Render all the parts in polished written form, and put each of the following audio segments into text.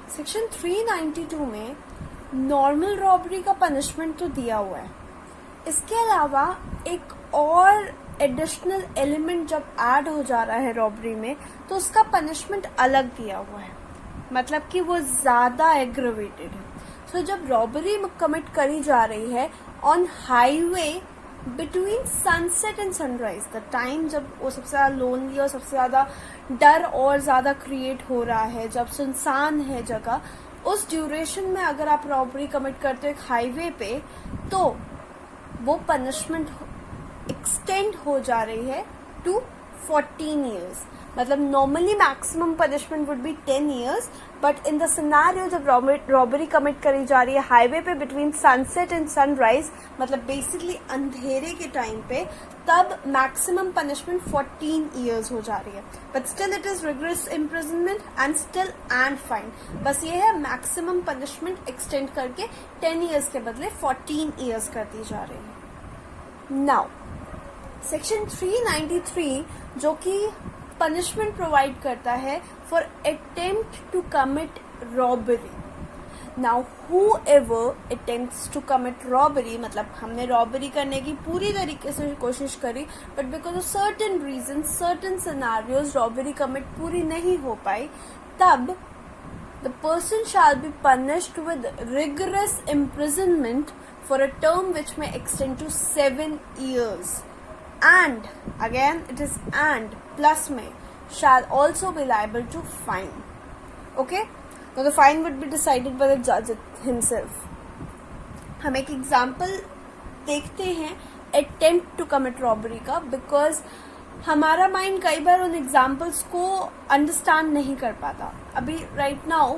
Section 392 में normal robbery का punishment तो दिया हुआ है, इसके अलावा एक और एडिशनल एलिमेंट जब ऐड हो जा रहा है रॉबरी में तो उसका पनिशमेंट अलग दिया हुआ है, मतलब कि वो ज़्यादा एग्रेवेटेड है। सो जब रॉबरी कमिट करी जा रही है on highway between sunset and sunrise, the time जब वो सबसे ज़्यादा लोनली और सबसे ज़्यादा डर और ज़्यादा क्रिएट हो रहा है, जब सुनसान है जगह, उस ड्यूरेशन में अगर आप रॉबरी कमिट करते हो एक हाईवे पे तो वो पनिशमेंट एक्सटेंड हो जा रही है टू 14 years। मतलब normally maximum punishment would be 10 years, but in the scenario जब रॉबरी कमिट करी जा रही है हाईवे पे बिटवीन सनसेट एंड सनराइज, मतलब बेसिकली अंधेरे के टाइम पे, तब मैक्सिमम पनिशमेंट 14 years हो जा रही है। But still it is rigorous imprisonment and still and fine. बस ये है मैक्सिमम पनिशमेंट एक्सटेंड करके 10 years के बदले 14 years कर दी जा रही है। नाउ सेक्शन 393 जो कि पनिशमेंट प्रोवाइड करता है for attempt to commit robbery. Now whoever attempts to commit robbery, मतलब हमने रॉबरी करने की पूरी तरीके से कोशिश करी, but because of certain reason, certain scenarios robbery commit पूरी नहीं हो पाई, तब the person shall be punished with rigorous imprisonment for a term which may extend to 7 years. And again it is and plus में shall also be liable to fine. Okay, now the fine would be decided by the judge himself. हम एक example देखते हैं attempt to commit robbery का, because हमारा mind कई बार उन examples को अंडरस्टैंड नहीं कर पाता। अभी right now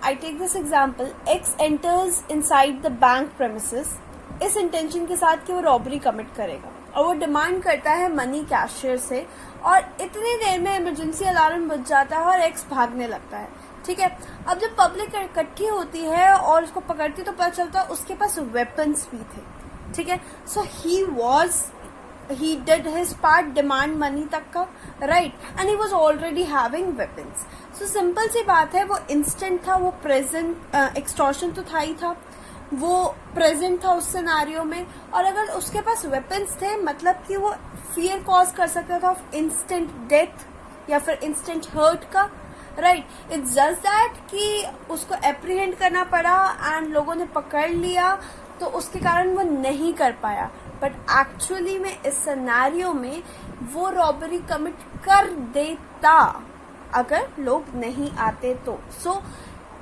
I take this example, X enters inside the bank premises इस इंटेंशन के साथ कि वो रॉबरी कमिट करेगा और वो डिमांड करता है मनी कैशियर से, और इतनी देर में इमरजेंसी अलार्म बज जाता है और एक्स भागने लगता है। ठीक है, अब जब पब्लिक इकट्ठी होती है और उसको पकड़ती तो पता चलता है उसके पास वेपन्स भी थे। ठीक है, सो he did his part, demand money तक का, right, and he was already having weapons. So simple सी बात है, वो instant था, वो present extortion तो था ही था, वो प्रेजेंट था उस सिनेरियो में, और अगर उसके पास वेपन्स थे मतलब कि वो फियर कॉज कर सकता था ऑफ इंस्टेंट डेथ या फिर इंस्टेंट हर्ट का, राइट। इट्स जस्ट दैट कि उसको एप्रीहेंड करना पड़ा एंड लोगों ने पकड़ लिया तो उसके कारण वो नहीं कर पाया, बट एक्चुअली में इस सिनेरियो में वो रॉबरी कमिट कर देता अगर लोग नहीं आते तो। सो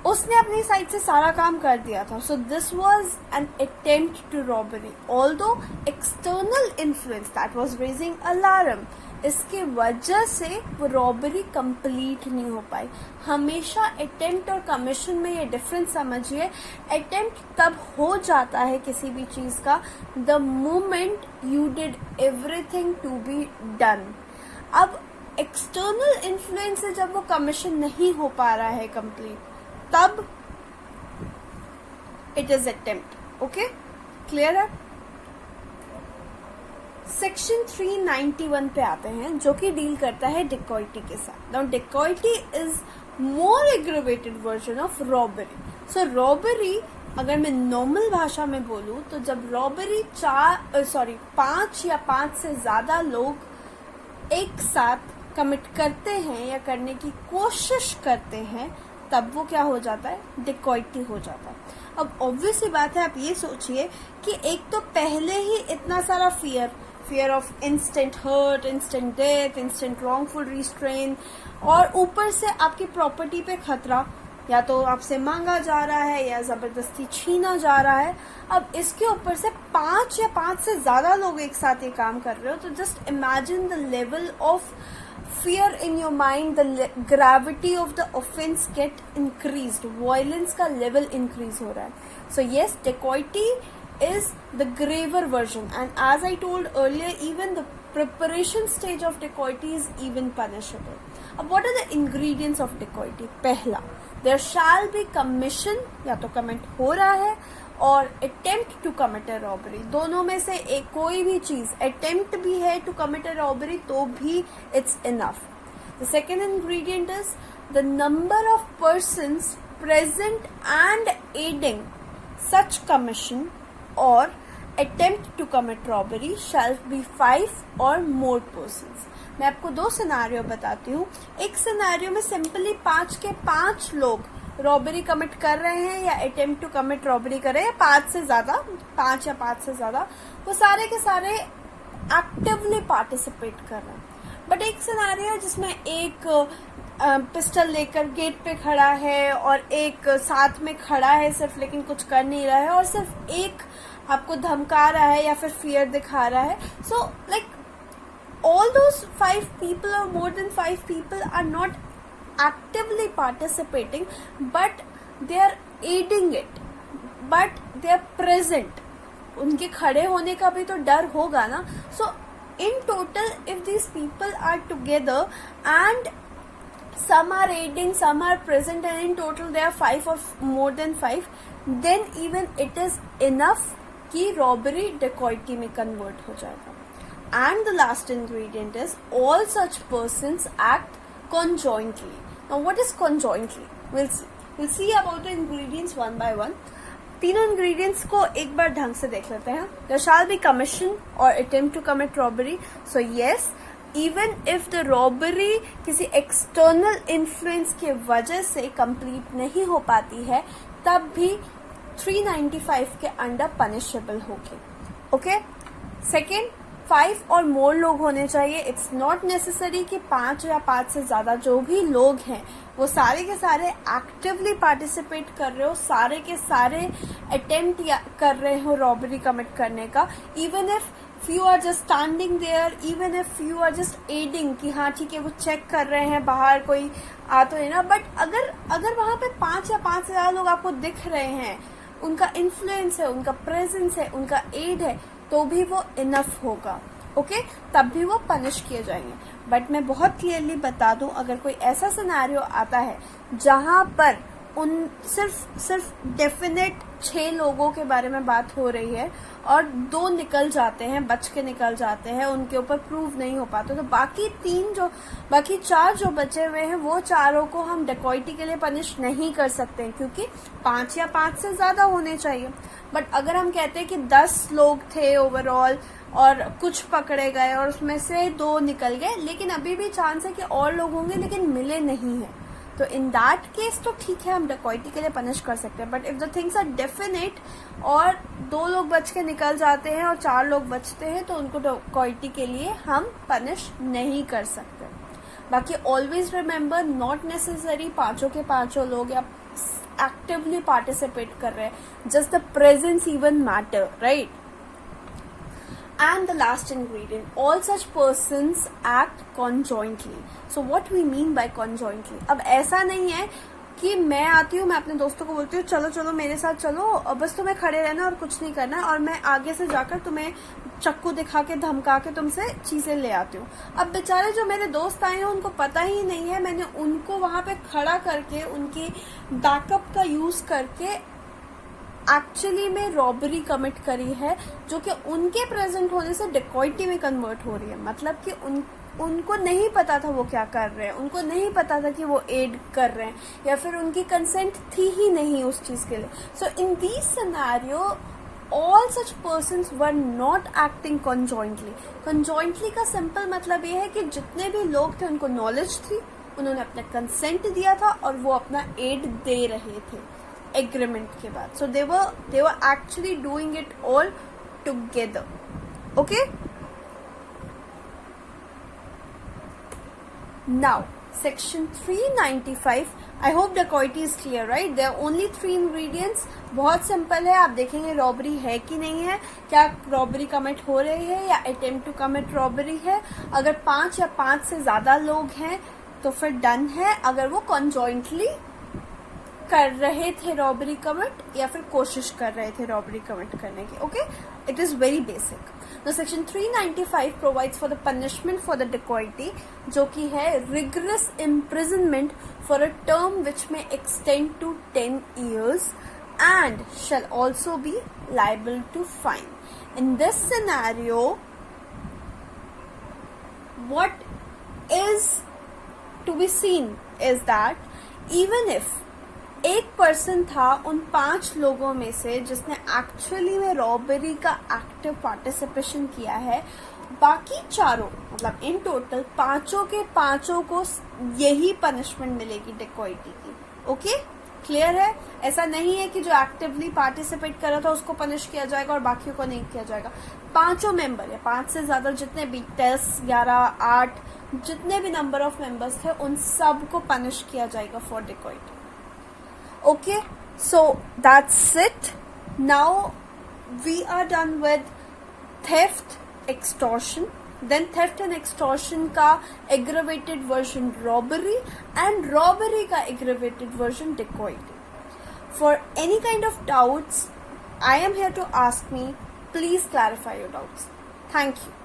उसने अपनी साइड से सारा काम कर दिया था। So this was an attempt to robbery, although external influence that was raising alarm, इसके वजह से वो रॉबरी कंप्लीट नहीं हो पाई। हमेशा अटेम्प्ट और कमीशन में ये डिफरेंस समझिए। अटेम्प्ट तब हो जाता है किसी भी चीज का the moment you did everything to be done. अब एक्सटर्नल इन्फ्लुएंस से जब वो कमीशन नहीं हो पा रहा है कंप्लीट, तब it is attempt. Okay, clear है। सेक्शन 391 पे आते हैं जो कि डील करता है डिकॉइटी के साथ। Now dacoity is more aggravated version of robbery. So robbery अगर मैं नॉर्मल भाषा में बोलूं तो जब रॉबरी 5 या 5 से ज्यादा लोग एक साथ कमिट करते हैं या करने की कोशिश करते हैं, तब वो क्या हो जाता है, डिकॉइटी हो जाता है। अब ऑब्वियस सी बात है, आप ये सोचिए कि एक तो पहले ही इतना सारा fear of instant hurt, instant death, instant wrongful restraint, और ऊपर से आपकी प्रॉपर्टी पे खतरा, या तो आपसे मांगा जा रहा है या जबरदस्ती छीना जा रहा है। अब इसके ऊपर से 5 या 5 से ज्यादा लोग एक साथ ये काम कर रहे हो, तो just imagine the level of fear in your mind, the gravity of the offense get increased, violence का level increase हो रहा है। So yes, dacoity is the graver version, and as I told earlier, even the preparation stage of dacoity is even punishable. अब what are the ingredients of dacoity? पहला, there shall be commission, या तो commit हो रहा है, और attempt to commit a robbery, दोनों में से एक कोई भी चीज, attempt भी है to commit a robbery तो भी it's enough. The second ingredient is the number of persons present and aiding such commission or attempt to commit robbery shall be 5 or more persons. मैं आपको 2 सिनारियो बताती हूँ. एक scenario में simply 5 के 5 लोग रॉबरी कमिट कर रहे हैं या अटेम्प्ट टू कमिट रॉबरी कर रहे हैं, 5 से ज्यादा, 5 या 5 से ज्यादा, वो सारे के सारे एक्टिवली पार्टिसिपेट कर रहे हैं. बट एक सिनारियो जिसमें एक पिस्टल लेकर गेट पे खड़ा है और एक साथ में खड़ा है सिर्फ, लेकिन कुछ कर नहीं रहा है, और सिर्फ एक आपको धमका रहा है या फिर फियर दिखा रहा है. So like all those 5 people or more than 5 people are not actively participating, but they are aiding it, but they are present. उनके खड़े होने का भी तो डर होगा ना. So in total, if these people are together and some are aiding, some are present, and in total they are 5 or more than 5, then even it is enough कि robbery dacoity में convert हो जाएगा. And the last ingredient is all such persons act conjointly. Now what is conjointly? We'll see about the ingredients one by one. तीनों ingredients को एक बार ढंग से देख लेते हैं. There shall be commission or attempt to commit robbery. So yes, even if the robbery किसी external influence के वजह से complete नहीं हो पाती है, तब भी 395 के अंडर punishable होगी. Okay? Second, 5 और मोर लोग होने चाहिए. इट्स नॉट नेसेसरी कि 5 या 5 से ज्यादा जो भी लोग हैं वो सारे के सारे एक्टिवली पार्टिसिपेट कर रहे हो, सारे के सारे अटेम्प्ट कर रहे हो रॉबरी कमिट करने का. Even if few are just standing there, even if few are just adding कि हाँ ठीक है वो चेक कर रहे हैं बाहर कोई आ तो नहीं ना. बट अगर वहां पे 5 या 5 से ज्यादा लोग आपको दिख रहे हैं, उनका इन्फ्लुएंस है, उनका प्रेजेंस है, उनका एड है, तो भी वो इनफ होगा. ओके, तब भी वो पनिश किए जाएंगे. बट मैं बहुत क्लियरली बता दूं, अगर कोई ऐसा सिनेरियो आता है जहां पर उन सिर्फ डेफिनेट 6 लोगों के बारे में बात हो रही है और 2 निकल जाते हैं, बच के निकल जाते हैं, उनके ऊपर प्रूव नहीं हो पाता, तो बाकी 4 जो बचे हुए हैं वो चारों को हम डेकॉइटी के लिए पनिश नहीं कर सकते हैं, क्योंकि 5 या 5 से ज्यादा होने चाहिए. बट अगर हम कहते हैं कि 10 लोग थे ओवरऑल और कुछ पकड़े गए और उसमें से 2 निकल गए, लेकिन अभी भी चांस है कि और लोग होंगे लेकिन मिले नहीं है, तो इन दैट केस तो ठीक है, हम डेकॉइटी के लिए पनिश कर सकते हैं. But if the things are definite और 2 लोग बच के निकल जाते हैं और 4 लोग बचते हैं, तो उनको डेकॉइटी के लिए हम पनिश नहीं कर सकते. बाकी ऑलवेज रिमेम्बर, नॉट नेसेसरी 5 के 5 लोग या एक्टिवली पार्टिसिपेट कर रहे हैं, just the presence even matter, right. And the last ingredient, all such persons act conjointly. So what we mean by conjointly? अब ऐसा नहीं है कि मैं आती हूँ, मैं अपने दोस्तों को बोलती हूँ चलो चलो मेरे साथ चलो, और बस तुम्हें खड़े रहना और कुछ नहीं करना है, और मैं आगे से जाकर तुम्हें चक्कू दिखा के धमका के तुमसे चीजें ले आती हूँ. अब बेचारे जो मेरे दोस्त आए हैं उनको पता ही नहीं है, मैंने उनको वहां पे खड़ा करके उनकी बैकअप का यूज करके एक्चुअली में रॉबरी कमिट करी है, जो कि उनके प्रेजेंट होने से डेकॉइटी में कन्वर्ट हो रही है. मतलब कि उनको नहीं पता था वो क्या कर रहे हैं, उनको नहीं पता था कि वो एड कर रहे हैं, या फिर उनकी कंसेंट थी ही नहीं उस चीज के लिए. So in this scenario all such persons were not acting conjointly. Conjointly का सिंपल मतलब ये है कि जितने भी लोग थे उनको नॉलेज थी, उन्होंने अपना कंसेंट दिया था और वो अपना एड दे रहे थे एग्रीमेंट के बाद. So they were actually doing it all together. Okay, now section 395. I hope dacoity is clear, right? There are only 3 ingredients. बहुत सिंपल है. आप देखेंगे रॉबरी है कि नहीं है, क्या रॉबरी कमिट हो रही है या अटेम्प्ट टू कमिट रॉबरी है. अगर 5 या 5 से ज्यादा लोग हैं तो फिर डन है, अगर वो कॉन्जॉइंटली कर रहे थे रॉबरी कमिट या फिर कोशिश कर रहे थे रॉबरी कमिट करने की. Okay, it is very basic. Now section 395 provides for the punishment for the dacoity, जो कि है rigorous imprisonment for a term which may extend to 10 years and shall also be liable to fine. In this scenario, what is to be seen is that even if एक person था उन 5 लोगों में से जिसने एक्चुअली में robbery का active participation किया है, बाकी चारों मतलब इन टोटल पांचों के पांचों को यही पनिशमेंट मिलेगी डेकोइटी की। ओके, क्लियर है? ऐसा नहीं है कि जो एक्टिवली पार्टिसिपेट कर रहा था उसको पनिश किया जाएगा और बाकियों को नहीं किया जाएगा। पांचों मेंबर है, 5 से ज्यादा जितने भी 10, 11, 8 जितने भी नंबर ऑफ मेंबर्स थे उन सब को पनिश किया जाएगा for dacoity. Okay, so that's it. Now we are done with theft, extortion. Then theft and extortion का aggravated version robbery and robbery का aggravated version dacoity. For any kind of doubts, I am here to ask me. Please clarify your doubts. Thank you.